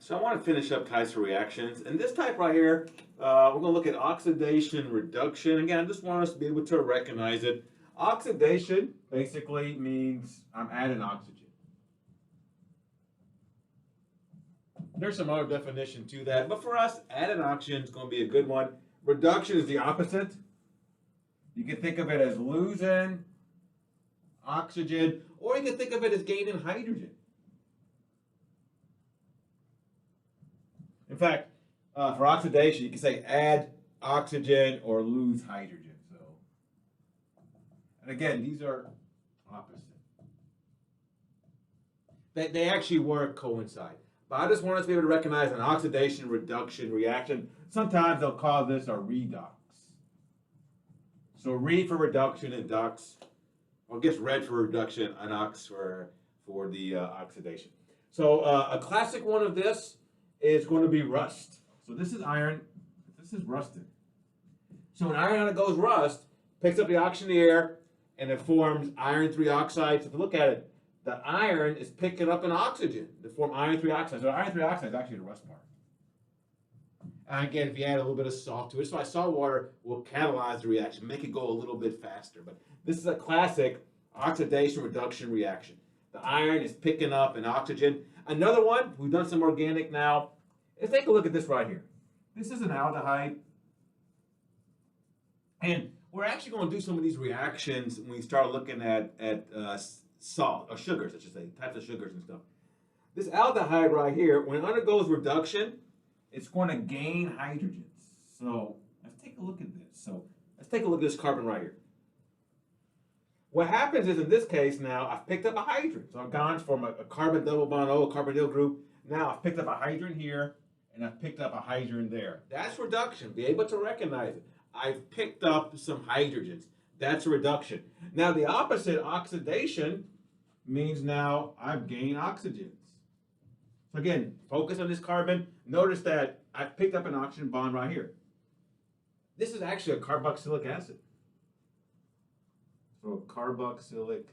So I want to finish up types of reactions. And this type right here, we're going to look at oxidation reduction. Again, I just want us to be able to recognize it. Oxidation basically means I'm adding oxygen. There's some other definition to that, but for us, adding oxygen is going to be a good one. Reduction is the opposite. You can think of it as losing oxygen, or you can think of it as gaining hydrogen. In fact, for oxidation, you can say add oxygen or lose hydrogen. So, and again, these are opposite. They actually work coincide. But I just want us to be able to recognize an oxidation reduction reaction. Sometimes they'll call this a redox. So re for reduction and dux, or gets red for reduction and ox for the oxidation. So a classic one of this is going to be rust. So this is iron, this is rusted. So when iron goes rust, picks up the oxygen in the air, and it forms iron 3 oxide. So if you look at it, the iron is picking up an oxygen to form iron 3 oxide. So iron 3 oxide is actually the rust part. And again, if you add a little bit of salt to it, so salt water will catalyze the reaction, make it go a little bit faster. But this is a classic oxidation reduction reaction. The iron is picking up an oxygen. Another one, we've done some organic now. Let's take a look at this right here. This is an aldehyde. And we're actually going to do some of these reactions when we start looking at salt, or sugars, I should say, types of sugars and stuff. This aldehyde right here, when it undergoes reduction, it's going to gain hydrogens. So let's take a look at this. So let's take a look at this carbon right here. What happens is, in this case now, I've picked up a hydrogen. So I've gone from a carbon double bond O, a carbonyl group. Now I've picked up a hydrogen here, and I've picked up a hydrogen there. That's reduction. Be able to recognize it. I've picked up some hydrogens. That's a reduction. Now the opposite, oxidation, means now I've gained oxygens. So again, focus on this carbon. Notice that I've picked up an oxygen bond right here. This is actually a carboxylic acid. So carboxylic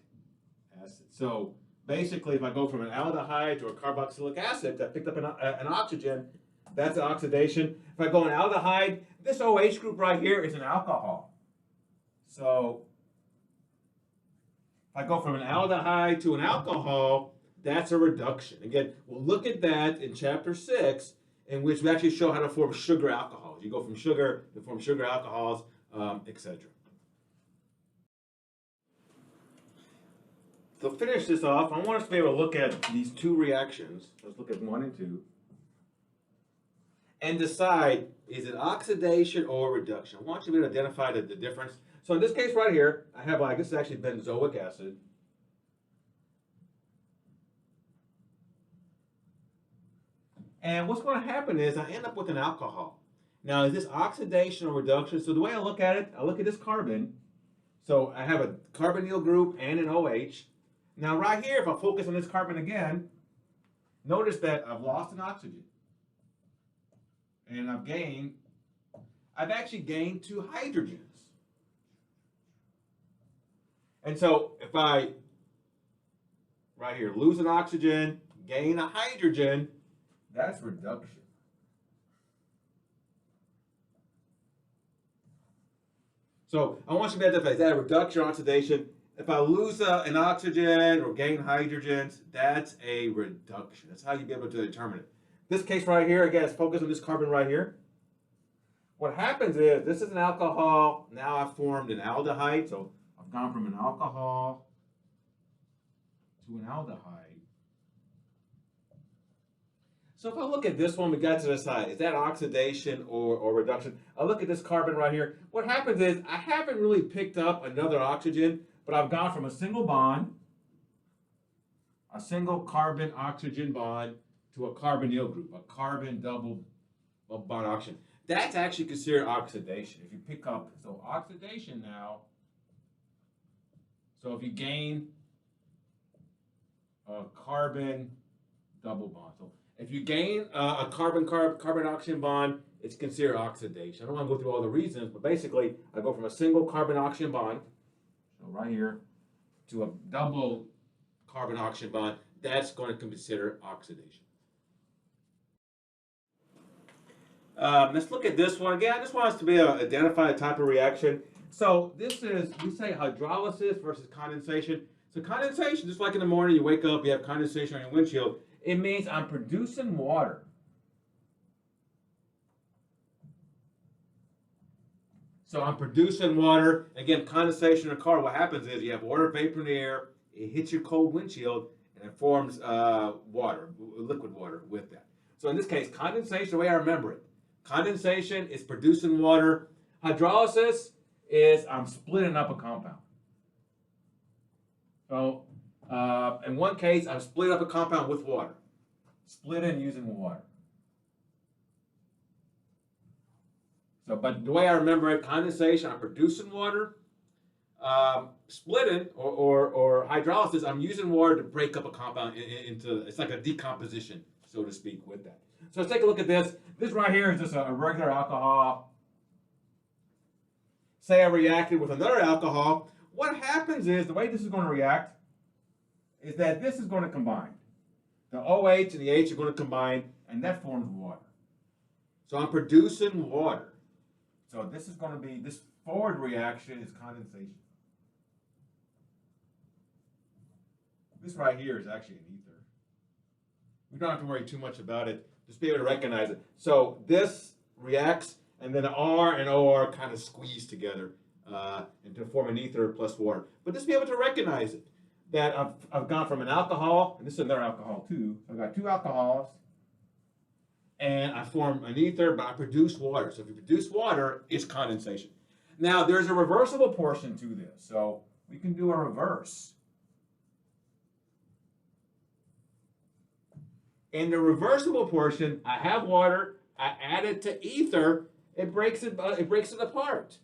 acid. So basically, if I go from an aldehyde to a carboxylic acid, I picked up an oxygen. That's an oxidation. If I go an aldehyde, this OH group right here is an alcohol. So if I go from an aldehyde to an alcohol, that's a reduction. Again, we'll look at that in chapter 6, in which we actually show how to form sugar alcohols. You go from sugar to form sugar alcohols, etc. So to finish this off, I want us to be able to look at these two reactions. Let's look at 1 and 2. And decide, is it oxidation or reduction? I want you to be able to identify the difference. So in this case right here, I have, this is actually benzoic acid. And what's going to happen is I end up with an alcohol. Now, is this oxidation or reduction? So the way I look at it, I look at this carbon. So I have a carbonyl group and an OH. Now right here, if I focus on this carbon again, notice that I've lost an oxygen. And I've actually gained 2 hydrogens. And so if I, right here, lose an oxygen, gain a hydrogen, that's reduction. So I want you to be able to identify, is that a reduction or oxidation? If I lose an oxygen or gain hydrogens, that's a reduction. That's how you be able to determine it. This case right here, again, let's focus on this carbon right here. What happens is, this is an alcohol. Now I've formed an aldehyde. So I've gone from an alcohol to an aldehyde. So if I look at this one, we got to the side. Is that oxidation or reduction? I look at this carbon right here. What happens is, I haven't really picked up another oxygen, but I've gone from a single bond, a single carbon-oxygen bond, to a carbonyl group, a carbon double bond oxygen. That's actually considered oxidation. If you pick up, so oxidation now, so if you gain a carbon double bond. So if you gain a carbon-oxygen bond, it's considered oxidation. I don't want to go through all the reasons, but basically, I go from a single carbon-oxygen bond, so right here, to a double carbon-oxygen bond. That's going to consider oxidation. Let's look at this one again. I just want us to be able to identify the type of reaction. So this is, we say hydrolysis versus condensation. So condensation, just like in the morning, you wake up, you have condensation on your windshield. It means I'm producing water. So I'm producing water. Again, condensation in a car, what happens is you have water vapor in the air, it hits your cold windshield, and it forms water, liquid water with that. So in this case, condensation, the way I remember it, condensation is producing water. Hydrolysis is I'm splitting up a compound. So in one case, I'm splitting up a compound with water. Splitting using water. So, but the way I remember it, condensation, I'm producing water. Splitting or hydrolysis, I'm using water to break up a compound into, it's like a decomposition, so to speak, with that. So let's take a look at this. This right here is just a regular alcohol. Say I reacted with another alcohol. What happens is, the way this is going to react is that this is going to combine. The OH and the H are going to combine, and that forms water. So I'm producing water. So this is going to be, this forward reaction is condensation. This right here is actually an ether. We don't have to worry too much about it. Just be able to recognize it. So this reacts, and then the R and OR kind of squeeze together and to form an ether plus water. But just be able to recognize it. That I've gone from an alcohol, and this is another alcohol too. So I've got two alcohols, and I form an ether, but I produce water. So if you produce water, it's condensation. Now there's a reversible portion to this. So we can do a reverse. In the reversible portion, I have water, I add it to ether, it breaks it apart.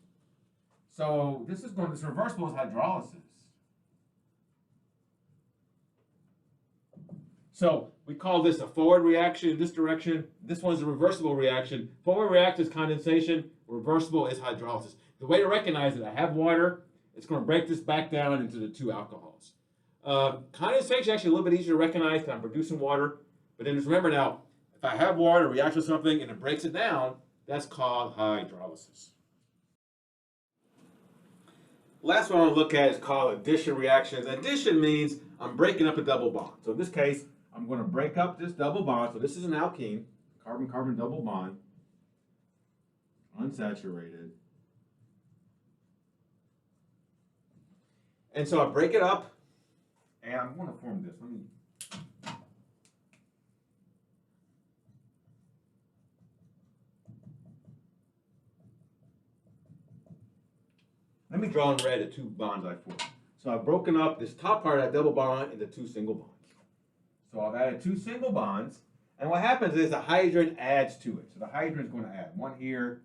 So this reversible is hydrolysis. So we call this a forward reaction in this direction. This one's a reversible reaction. Forward reaction is condensation, reversible is hydrolysis. The way to recognize it, I have water, it's going to break this back down into the two alcohols. Condensation is actually a little bit easier to recognize because I'm producing water. But then just remember now, if I have water, reacts with something, and it breaks it down, that's called hydrolysis. Last one I want to look at is called addition reactions. Addition means I'm breaking up a double bond. So in this case, I'm going to break up this double bond. So this is an alkene, carbon-carbon double bond, unsaturated. And so I break it up, and I'm going to form this. Let me draw in red the two bonds I formed. So I've broken up this top part of that double bond into two single bonds. So I've added two single bonds, and what happens is the hydrogen adds to it. So the hydrogen is going to add one here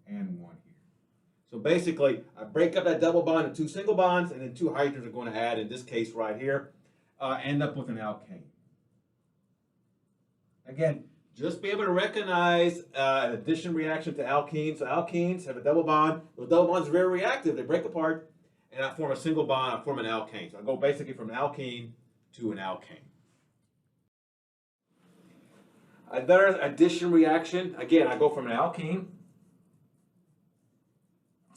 and one here. So basically, I break up that double bond into two single bonds, and then two hydrogens are going to add, in this case right here, end up with an alkane. Again, just be able to recognize an addition reaction to alkenes. So alkenes have a double bond. Those double bonds are very reactive. They break apart, and I form a single bond. I form an alkane. So I go basically from an alkene to an alkane. Another addition reaction, again, I go from an alkene.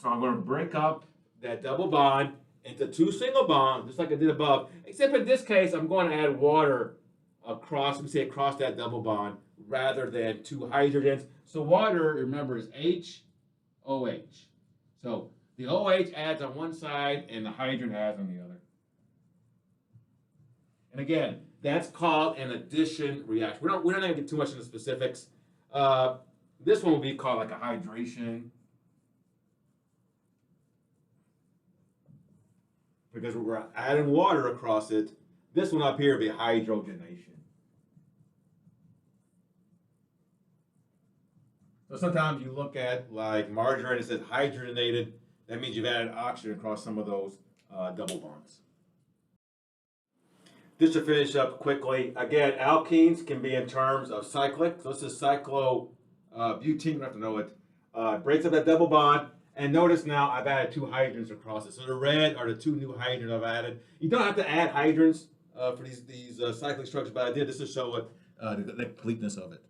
So I'm going to break up that double bond into two single bonds, just like I did above. Except in this case, I'm going to add water across that double bond rather than two hydrogens. So water, remember, is HOH. So the OH adds on one side and the hydrogen adds on the other. And again, that's called an addition reaction. We're not going to get too much into specifics. This one will be called like a hydration, because we're adding water across it. This one up here will be hydrogenation. So sometimes you look at like margarine, it says hydrogenated. That means you've added oxygen across some of those double bonds. Just to finish up quickly, again, alkenes can be in terms of cyclic. So this is cyclobutene, you have to know it. Breaks up that double bond. And notice now I've added two hydrogens across it. So the red are the two new hydrogens I've added. You don't have to add hydrogens for these cyclic structures, but I did this to show the completeness of it.